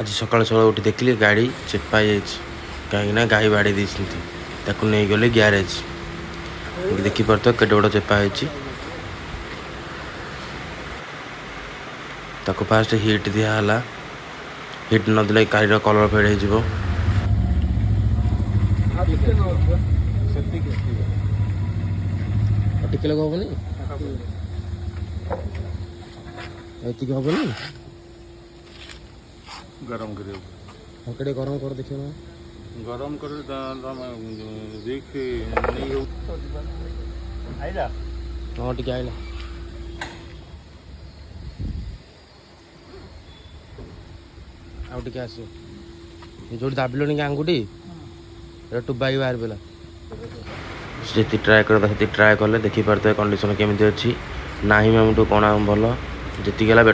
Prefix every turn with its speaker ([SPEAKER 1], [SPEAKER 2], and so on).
[SPEAKER 1] आज सकाल सकाल उठी देखली गाड़ी चेपा कहीं गाई बाड़ी नहीं गले ग्यारेज देखिपार तो केटे बड़ चेपा फास्ट हिट दिहला हिट नदेले गाड़ी कलर फेड हो टिके लग हेनी ये हेनी
[SPEAKER 2] गरम कर
[SPEAKER 1] गरम कर देखिए ना
[SPEAKER 2] गरम कर रिक्स नहीं हो
[SPEAKER 1] हाँ टिके आइला आउ टिके आस जो दाबिलनि कि आंगुठी टुबाई बाहर पड़ा जी ट्राए कर ट्राए कले देखिपारे कंडीशन केमी अच्छी ना ही मैम कौन भल जी बेटर